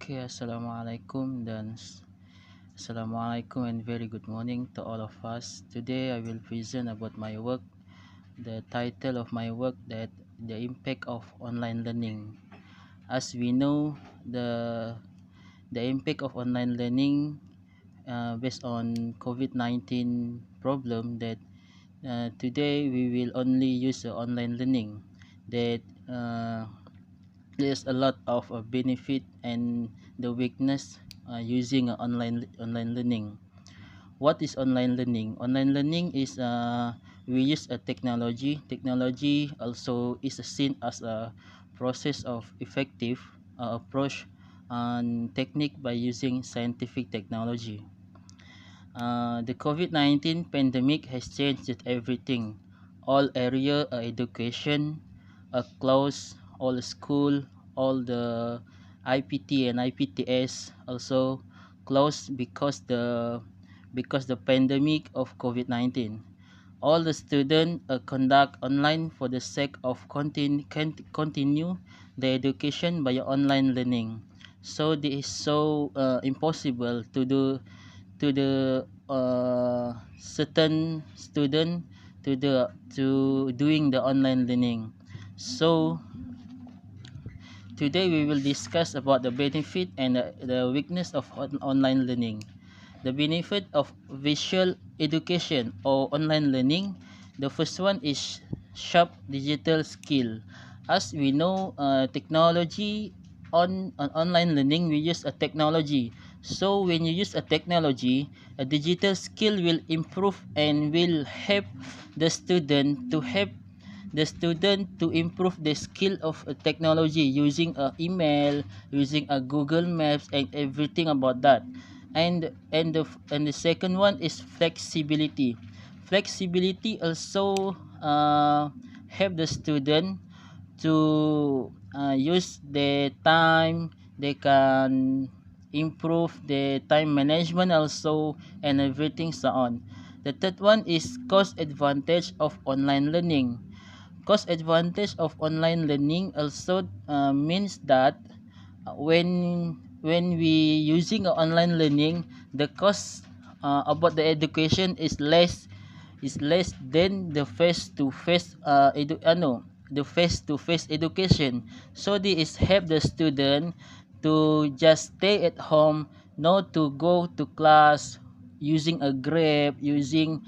Okay, assalamualaikum and very good morning to all of us. Today I will present about my work. The title of my work that the impact of online learning. As we know, the impact of online learning based on COVID-19 problem that today we will only use the online learning that there's a lot of benefit and the weakness using online learning. What is online learning? Online learning is we use a technology. Technology also is seen as a process of effective approach and technique by using scientific technology. The COVID-19 pandemic has changed everything. All area education, close all school, all the IPT and IPTS also closed because the pandemic of COVID-19. All the students conduct online for the sake of continue the education by online learning. So this is so impossible to the certain student to doing the online learning. So today we will discuss about the benefit and the weakness of online learning. The benefit of visual education or online learning. The first one is sharp digital skill. As we know, technology on online learning, we use a technology. So when you use a technology, a digital skill will improve and will help the student to improve the skill of technology using a email, using a Google Maps and everything about that. And the second one is flexibility. Flexibility also help the student to use the time. They can improve the time management also and everything so on. The third one is cost advantage of online learning. Cost advantage of online learning also means that when we using online learning, the cost about the education is less than the face-to-face education. So this help the student to just stay at home, not to go to class, using a grab, using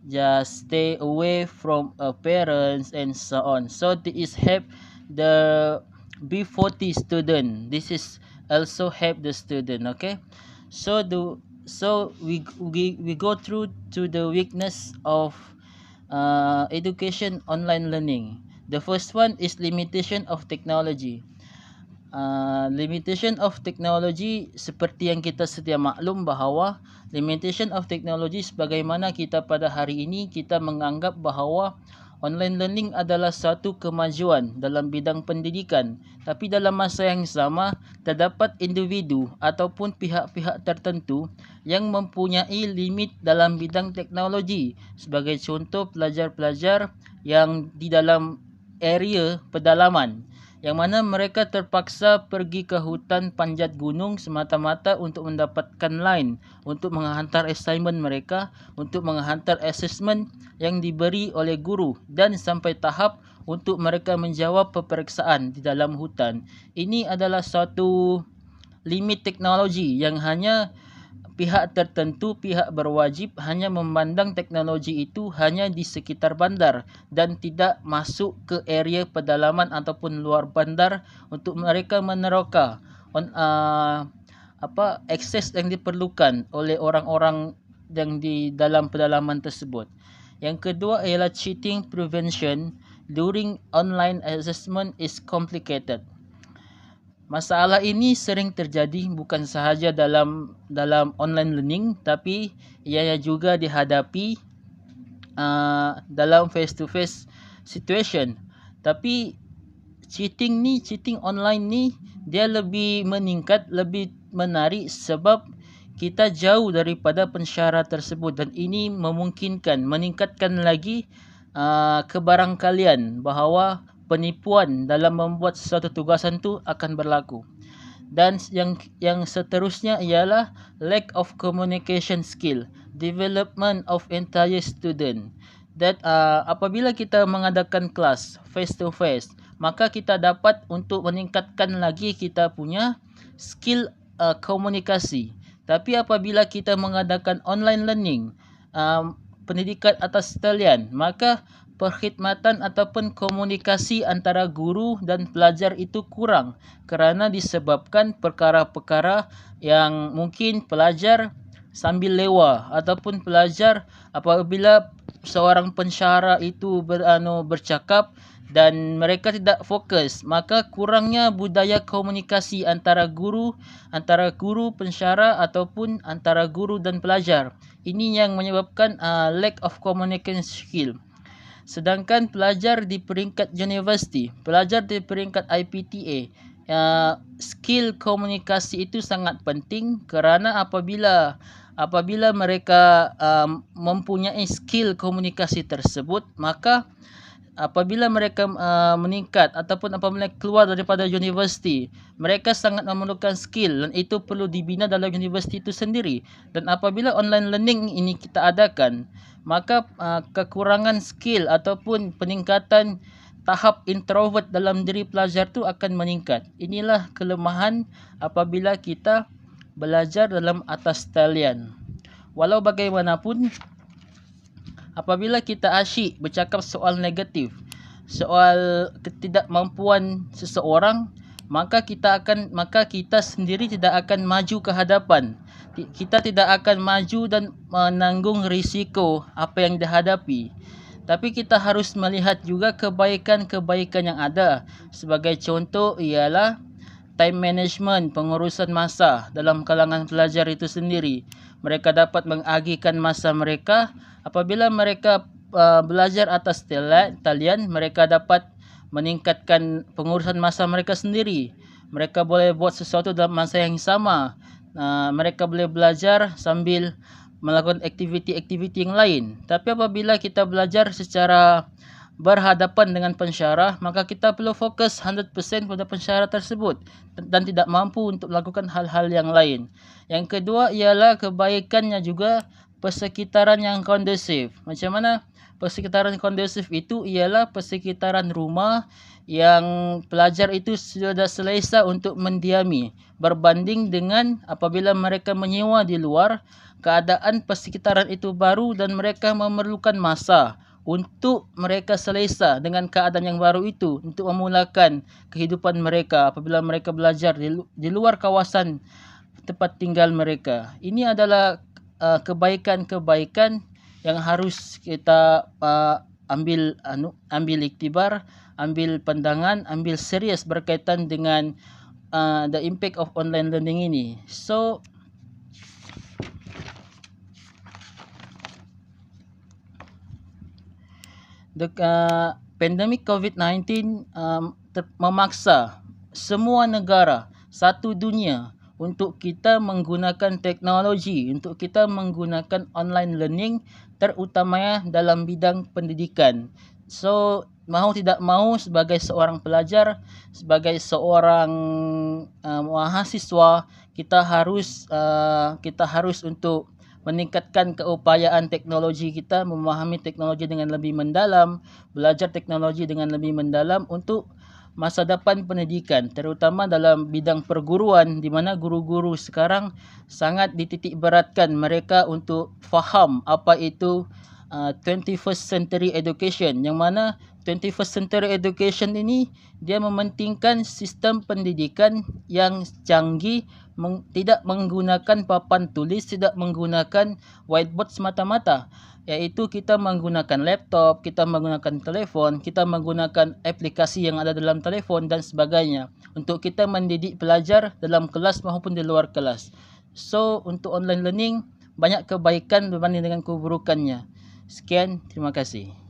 just stay away from parents and so on. So this help the B40 student. This is also help the student. Okay, so we go through to the weakness of education online learning. The first one is limitation of technology. Limitation of technology, seperti yang kita sedia maklum bahawa limitation of technology sebagaimana kita pada hari ini kita menganggap bahawa online learning adalah satu kemajuan dalam bidang pendidikan, tapi dalam masa yang sama terdapat individu ataupun pihak-pihak tertentu yang mempunyai limit dalam bidang teknologi. Sebagai contoh, pelajar-pelajar yang di dalam area pedalaman, yang mana mereka terpaksa pergi ke hutan panjat gunung semata-mata untuk mendapatkan line, untuk menghantar assignment mereka, untuk menghantar assessment yang diberi oleh guru, dan sampai tahap untuk mereka menjawab peperiksaan di dalam hutan. Ini adalah suatu limit teknologi yang hanya pihak tertentu, pihak berwajib hanya memandang teknologi itu hanya di sekitar bandar dan tidak masuk ke area pedalaman ataupun luar bandar untuk mereka meneroka akses yang diperlukan oleh orang-orang yang di dalam pedalaman tersebut. Yang kedua ialah cheating prevention during online assessment is complicated. Masalah ini sering terjadi bukan sahaja dalam online learning, tapi ia juga dihadapi dalam face to face situation. Tapi cheating online ni dia lebih meningkat, lebih menarik sebab kita jauh daripada pensyarat tersebut, dan ini meningkatkan lagi kebarangkalian bahawa penipuan dalam membuat sesuatu tugasan tu akan berlaku. Dan yang seterusnya ialah lack of communication skill, development of entire student. That apabila kita mengadakan kelas face to face, maka kita dapat untuk meningkatkan lagi kita punya skill komunikasi. Tapi apabila kita mengadakan online learning, pendidikan atas talian, maka perkhidmatan ataupun komunikasi antara guru dan pelajar itu kurang kerana disebabkan perkara-perkara yang mungkin pelajar sambil lewa ataupun pelajar apabila seorang pensyarah itu bercakap dan mereka tidak fokus, maka kurangnya budaya komunikasi antara guru pensyarah ataupun antara guru dan pelajar. Ini yang menyebabkan lack of communication skill. Sedangkan pelajar di peringkat universiti, pelajar di peringkat IPTA, skill komunikasi itu sangat penting kerana apabila mereka mempunyai skill komunikasi tersebut, maka apabila mereka meningkat ataupun apabila keluar daripada universiti, mereka sangat memerlukan skill dan itu perlu dibina dalam universiti itu sendiri. Dan apabila online learning ini kita adakan, maka kekurangan skill ataupun peningkatan tahap introvert dalam diri pelajar tu akan meningkat. Inilah kelemahan apabila kita belajar dalam atas talian. Walau bagaimanapun, apabila kita asyik bercakap soal negatif, soal ketidakmampuan seseorang, maka kita sendiri tidak akan maju ke hadapan. Kita tidak akan maju dan menanggung risiko apa yang dihadapi. Tapi kita harus melihat juga kebaikan-kebaikan yang ada. Sebagai contoh ialah time management, pengurusan masa dalam kalangan pelajar itu sendiri. Mereka dapat mengagihkan masa mereka. Apabila mereka belajar atas talian, mereka dapat meningkatkan pengurusan masa mereka sendiri. Mereka boleh buat sesuatu dalam masa yang sama. Mereka boleh belajar sambil melakukan aktiviti-aktiviti yang lain. Tapi apabila kita belajar secara berhadapan dengan pensyarah, maka kita perlu fokus 100% pada pensyarah tersebut dan tidak mampu untuk melakukan hal-hal yang lain. Yang kedua ialah kebaikannya juga persekitaran yang kondusif. Macam mana persekitaran kondusif itu? Ialah persekitaran rumah yang pelajar itu sudah selesa untuk mendiami, berbanding dengan apabila mereka menyewa di luar, keadaan persekitaran itu baru dan mereka memerlukan masa untuk mereka selesa dengan keadaan yang baru itu, untuk memulakan kehidupan mereka apabila mereka belajar di luar kawasan tempat tinggal mereka. Ini adalah kebaikan-kebaikan yang harus kita ambil iktibar, ambil pandangan, ambil serius berkaitan dengan the impact of online learning ini. So the pandemic COVID-19 memaksa semua negara satu dunia untuk kita menggunakan teknologi, untuk kita menggunakan online learning, terutamanya dalam bidang pendidikan. So, mahu tidak mahu sebagai seorang pelajar, sebagai seorang mahasiswa, kita harus untuk meningkatkan keupayaan teknologi kita, memahami teknologi dengan lebih mendalam, belajar teknologi dengan lebih mendalam untuk masa depan pendidikan, terutama dalam bidang perguruan, di mana guru-guru sekarang sangat dititik beratkan mereka untuk faham apa itu 21st century education, yang mana 21st century education ini dia mementingkan sistem pendidikan yang canggih, tidak menggunakan papan tulis, tidak menggunakan whiteboard semata-mata, iaitu kita menggunakan laptop, kita menggunakan telefon, kita menggunakan aplikasi yang ada dalam telefon dan sebagainya untuk kita mendidik pelajar dalam kelas maupun di luar kelas. So, untuk online learning banyak kebaikan berbanding dengan keburukannya. Sekian, terima kasih.